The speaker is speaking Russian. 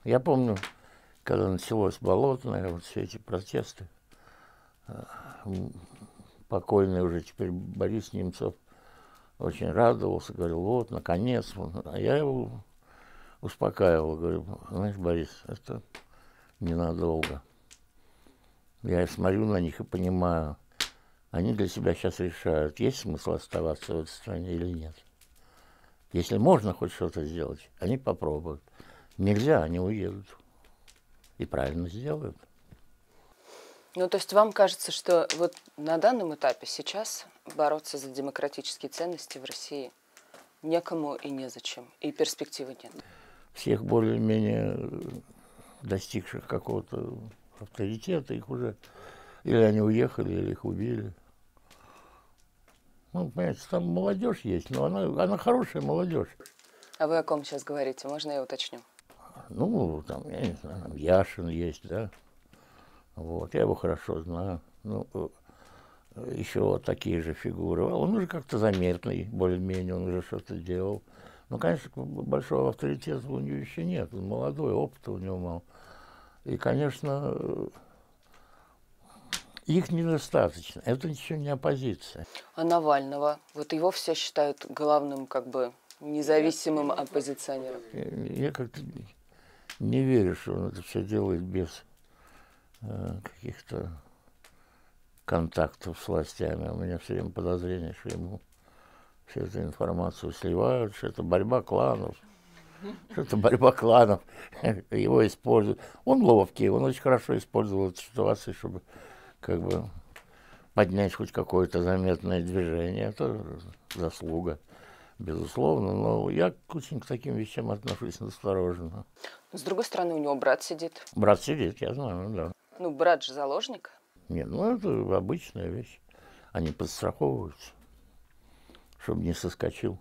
Я помню, когда началось Болотное, вот все эти протесты, покойный уже теперь Борис Немцов очень радовался, говорил, вот, наконец. А я его успокаивал, говорю, знаешь, Борис, это ненадолго. Я смотрю на них и понимаю, они для себя сейчас решают, есть смысл оставаться в этой стране или нет. Если можно хоть что-то сделать, они попробуют. Нельзя, они уедут. И правильно сделают. Ну, то есть вам кажется, что вот на данном этапе сейчас бороться за демократические ценности в России некому и незачем, и перспективы нет? Всех более-менее достигших какого-то авторитета, их уже или они уехали, или их убили. Ну, понимаете, там молодежь есть, но она хорошая молодежь. А вы о ком сейчас говорите? Можно я уточню? Ну, там, я не знаю, там Яшин есть, да. Вот, я его хорошо знаю. Ну, еще вот такие же фигуры. Он уже как-то заметный, более-менее, он уже что-то делал. Но, конечно, большого авторитета у него еще нет. Он молодой, опыта у него мало. И, конечно, их недостаточно. Это ничего не оппозиция. А Навального? Вот его все считают главным, как бы, независимым оппозиционером. Я как-то не верю, что он это все делает без каких-то контактов с властями. У меня все время подозрение, что ему всю эту информацию сливают, что это борьба кланов. Что это борьба кланов. Его используют. Он ловкий, он очень хорошо использовал эту ситуацию, чтобы как бы поднять хоть какое-то заметное движение. Это заслуга, безусловно. Но я очень к таким вещам отношусь настороженно. С другой стороны, у него брат сидит. Брат сидит, я знаю, да. Ну, брат же заложник. Нет, ну это обычная вещь. Они подстраховываются, чтобы не соскочил.